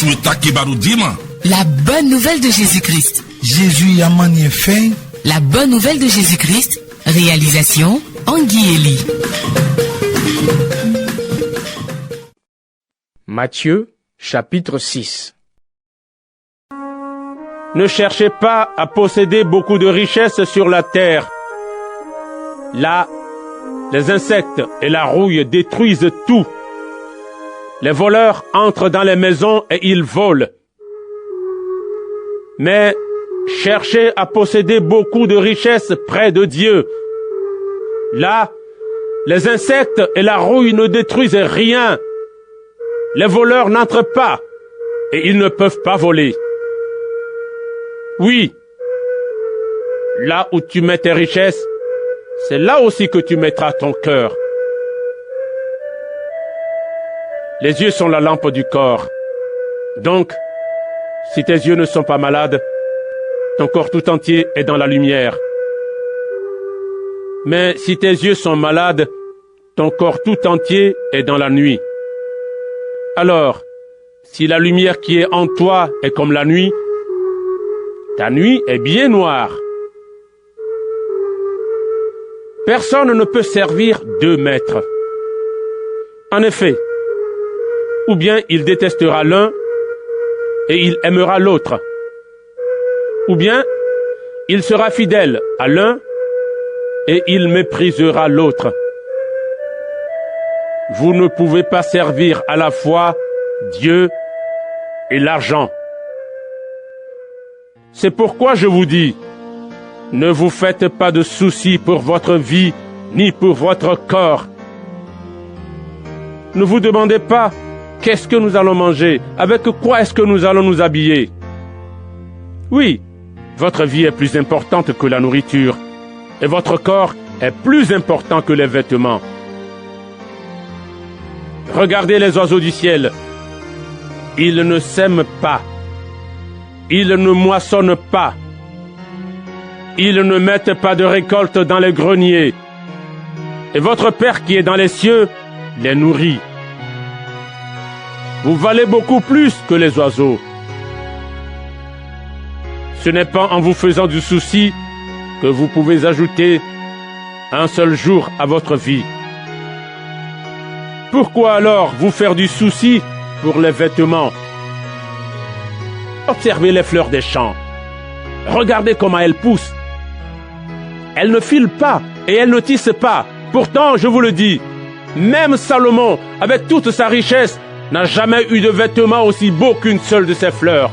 La bonne nouvelle de Jésus-Christ. Jésus Yamani est fin. La bonne nouvelle de Jésus-Christ. Réalisation Anguille Elie. Matthieu, chapitre 6. Ne cherchez pas à posséder beaucoup de richesses sur la terre. Là, les insectes et la rouille détruisent tout. Les voleurs entrent dans les maisons et ils volent. Mais cherchez à posséder beaucoup de richesses près de Dieu. Là, les insectes et la rouille ne détruisent rien. Les voleurs n'entrent pas et ils ne peuvent pas voler. Oui, là où tu mets tes richesses, c'est là aussi que tu mettras ton cœur. Les yeux sont la lampe du corps. Donc, si tes yeux ne sont pas malades, ton corps tout entier est dans la lumière. Mais si tes yeux sont malades, ton corps tout entier est dans la nuit. Alors, si la lumière qui est en toi est comme la nuit, ta nuit est bien noire. Personne ne peut servir 2 maîtres. En effet, ou bien il détestera l'un et il aimera l'autre, ou bien il sera fidèle à l'un et il méprisera l'autre. Vous ne pouvez pas servir à la fois Dieu et l'argent. C'est pourquoi je vous dis, ne vous faites pas de soucis pour votre vie ni pour votre corps. Ne vous demandez pas, qu'est-ce que nous allons manger? Avec quoi est-ce que nous allons nous habiller? Oui, votre vie est plus importante que la nourriture, et votre corps est plus important que les vêtements. Regardez les oiseaux du ciel. Ils ne sèment pas. Ils ne moissonnent pas. Ils ne mettent pas de récolte dans les greniers. Et votre Père qui est dans les cieux les nourrit. Vous valez beaucoup plus que les oiseaux. Ce n'est pas en vous faisant du souci que vous pouvez ajouter un seul jour à votre vie. Pourquoi alors vous faire du souci pour les vêtements? Observez les fleurs des champs. Regardez comment elles poussent. Elles ne filent pas et elles ne tissent pas. Pourtant, je vous le dis, même Salomon, avec toute sa richesse, n'a jamais eu de vêtements aussi beaux qu'une seule de ses fleurs.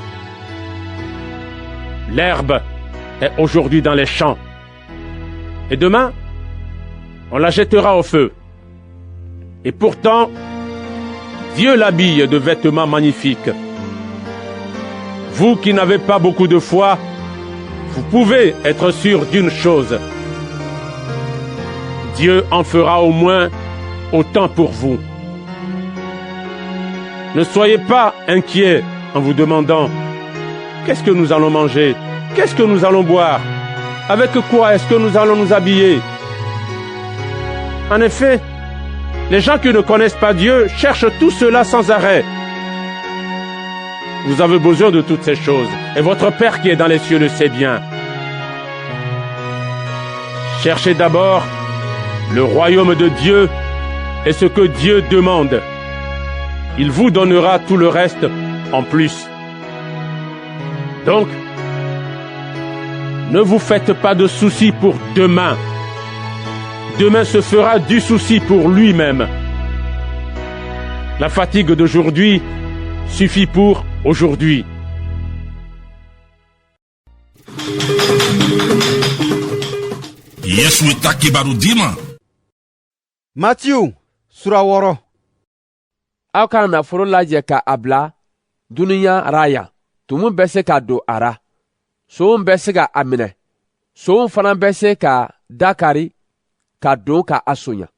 L'herbe est aujourd'hui dans les champs. Et demain, on la jettera au feu. Et pourtant, Dieu l'habille de vêtements magnifiques. Vous qui n'avez pas beaucoup de foi, vous pouvez être sûr d'une chose. Dieu en fera au moins autant pour vous. Ne soyez pas inquiets en vous demandant « Qu'est-ce que nous allons manger? Qu'est-ce que nous allons boire? Avec quoi est-ce que nous allons nous habiller ?» En effet, les gens qui ne connaissent pas Dieu cherchent tout cela sans arrêt. Vous avez besoin de toutes ces choses, et votre Père qui est dans les cieux le sait bien. Cherchez d'abord le royaume de Dieu et ce que Dieu demande. Il vous donnera tout le reste en plus. Donc, ne vous faites pas de soucis pour demain. Demain se fera du souci pour lui-même. La fatigue d'aujourd'hui suffit pour aujourd'hui. Matthieu, sura 6. Aw kana nafolo lajɛ ka a bila duniya raya tumu bɛ se ka don a ra sow bɛ se ka a minɛ sow fana bɛ se ka dakari ka don ka a soɲa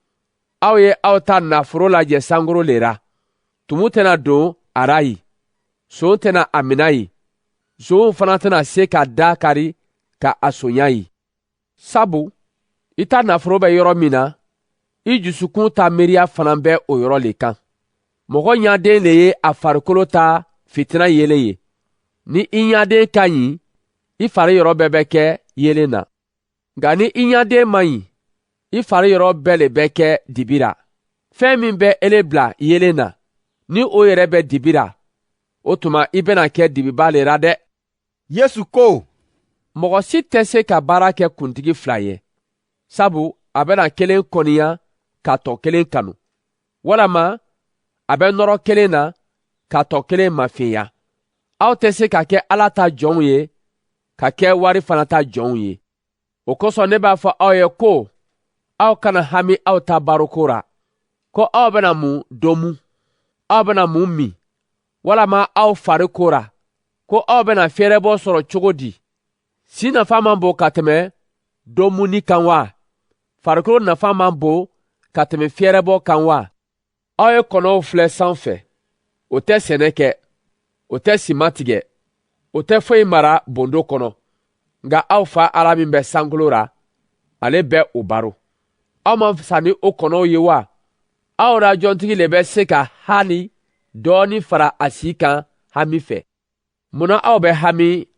aw ye aw ta nafolo lajɛ sankoro le ra tumu tɛna don a ra yi sow tɛna a minɛ yi sow fana tɛna se ka dakari ka a soɲa yi sabu i ta nafolo bɛ yɔrɔ min na i jusukun ta miiriya fana bɛ o yɔrɔ le kan mɔgɔ ɲaden le ye a farikolo ta fitina yelen ye. Ni i ɲaden ka ɲi, i fari yɔrɔ bɛɛ bɛ kɛ yelen na. Nka ni i ɲaden man ɲi, i fari yɔrɔ bɛɛ le bɛ kɛ dibira. Fɛn min bɛ ele bila yelen na, ni o yɛrɛ bɛ dibira, o tuma i bɛna kɛ dibiba le ra dɛ. Yesu ko, mɔgɔ si tɛ se ka baara kɛ kuntigi fila ye. Sabu a bɛna kelen kɔniya ka tɔ kelen kanu. Walama a bɛ nɔrɔ kelen na ka tɔ kelen mafinya. Aw tɛ se ka kɛ Ala ta jɔnw ye, ka kɛ wari fana ta jɔnw ye. O kosɔn ne b'a fɔ aw ye ko, aw kana hami aw ta baroko ra, ko aw bɛna mun domu, aw bɛna mun min, walama aw fari ko ra, ko aw bɛna fɛrɛbɔ sɔrɔ cogo di. Si nafa man bon ka tɛmɛ domuni kan wa? Farikolo nafa man bon ka tɛmɛ fɛrɛbɔ kan wa? Aw ye kɔnɔw filɛ sanfɛ, o tɛ sɛnɛ kɛ, o tɛ siman tigɛ, o tɛ foyi mara bondo kɔnɔ. Nka aw fa Ala min bɛ sankolo ra, ale bɛ o baro. Aw man fisa ni o kɔnɔw ye wa? Aw ra jɔntigi le bɛ se ka hali dɔɔni fara a si kan hami fɛ. Munna aw bɛ hami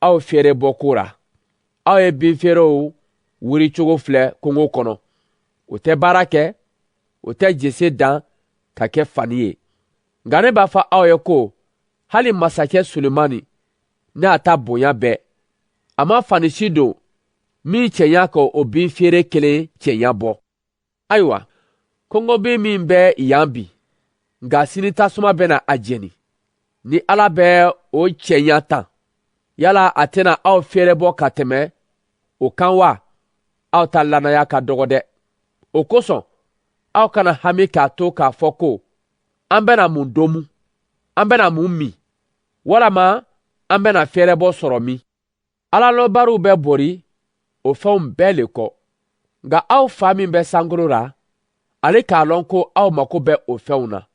aw fɛrɛbɔko ra? Aw ye binfɛrɛw wuricogo filɛ kungo kɔnɔ. O tɛ baara kɛ, o tɛ jese dan ka kɛ fani ye. Nka ne b'a fɔ aw ye ko, hali masakɛ Sulemani n'a ta bonya bɛɛ, a ma fani si don min cɛɲa ka o binfeere kelen cɛɲa bɔ. Ayiwa, kɔngɔbin min bɛ yan bi, nka sini tasuma bɛna a jeni. Ni Ala bɛ o cɛɲa tan, yala a tɛna aw fɛrɛbɔ ka tɛmɛ o kan wa? Aw ta lannaya ka dɔgɔ dɛ. O kosɔn, aw kana hami k'a to k'a fɔ ko, an bɛna mun domu, an bɛna mun min, walama an bɛna fɛrɛbɔ sɔrɔ min. Ala lɔbariw bɛ bori o fɛnw bɛɛ le kɔ. Nka aw fa min bɛ sankolo ra, ale k'a lɔn ko aw mako bɛ o fɛnw na.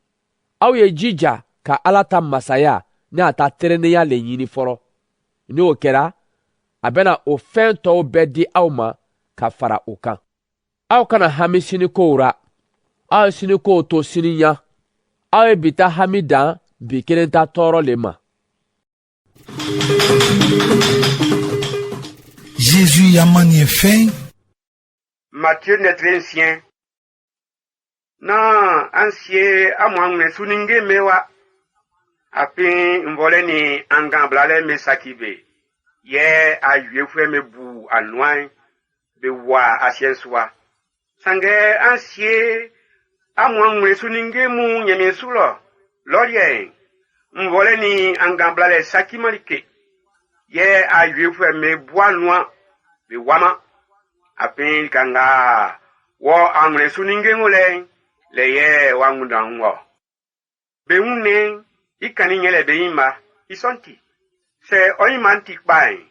Aw ye jija ka Ala ta masaya n'a ta terennenya le ɲini fɔlɔ. N'o kɛra, a bɛna o fɛn tɔw bɛɛ di aw ma ka fara o kan. Aw kana hami sinikow ra. Aw ye sinikow to sini ɲa. Aw ye bi ta hami dan bi kelen ta tɔɔrɔ le ma. Jésus y'a manié fin. Matthieu notre ancien. Na ansie amwangwe suninge mewa. Api mvole ni angamblale me sakibe. Ye a yefwe me bu anwai. Be wa asienswa. Sange ansie amwangwe suninge mu nyeme sulo. Lorye. Mvole ni angamblale sakimalike. Ye a yefwe me bu anwai. Be wama. Api kanga. Wo angwe suninge ngole. Le ye wangundangwo. Be une. Ikani nyele be ima, isonti. Se oimanti kpai,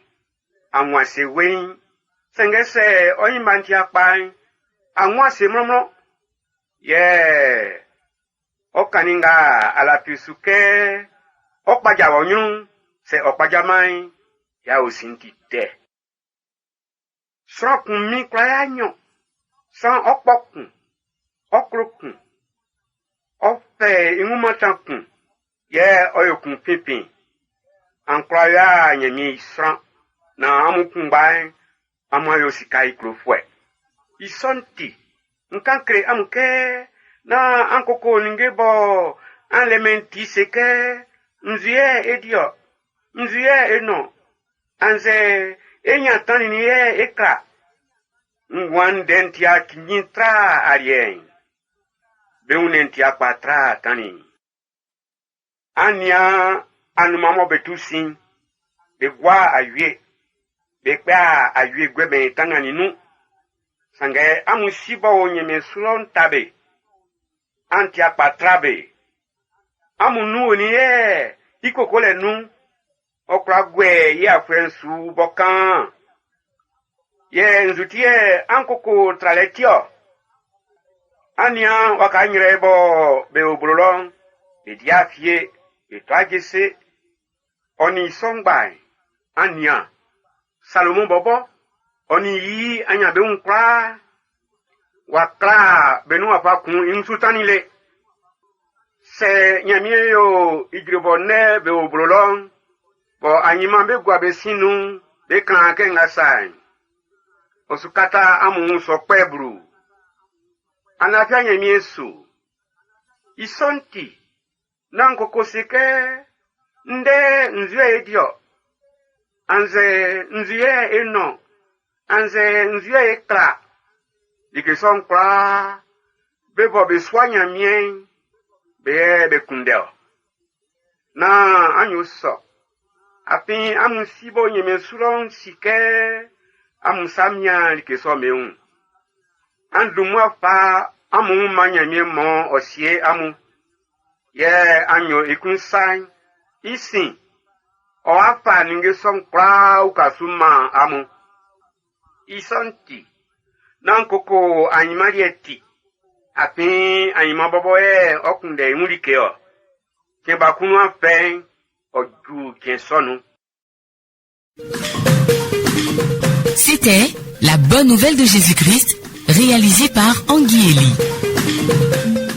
amwa se wen, senge se oimanti akpai, amwa se momlo. Ye, okaninga alapisuke, okpaja wonyun, se okpaja mai, ya usinti te. Srokun mi klayanyo, san okpokun, okrokun, ofe ingumatankun, ye oyokun pipin. Ankraya nyemi isran. Na amukun bay. Amayo sikai krofwe. Isonti. Nkankre amke. Na ankoko ningebo. Anlementi seke. Nzuye edio. Nzuye eno. Anze. Enyatani niye ekra. Ngwan dentia kinyintra arien. Beunentia patra tani. Anya anumamo betusin be gwa awie be kpa awie gwebe tangani nu sange amusiba onyeme sulon tabe anti apatrabe amunu oni e ikokole nu okra gwe ya frensu bokan ye nzutie ankoko traletio ania wakanyire bo be obrolon be diafie etwagese oni songbai ania Salomon bobo oni yi anya be unkra wakra benu apakun insutanile Se nyamie yo igribone be obrolon. Bo anyima be gwa be sinu be kan ke ngasai. Osukata amu so kwebru. Anafia nyamie su. Isonti. Nankokosike nde nzue edio. Anze nzue eno. Anze nzue ekra. Dike son kwa. Bebo be swanya mien. Be kundeo. Na anyo so. Api amu sibo nyeme suron sike. Amu samia like so meun. Andu mwa fa amu manya mie mo osie amu. Ye anyo ikunsai. Isin. O afa ninge son kwa ukasuma amu. Isanti. Nankoko anyimari eti. Api anyima boboe okunde imulike o. Kemba kunu afen oju kensonu. C'était La Bonne Nouvelle de Jésus-Christ, réalisée par Anguille Elie.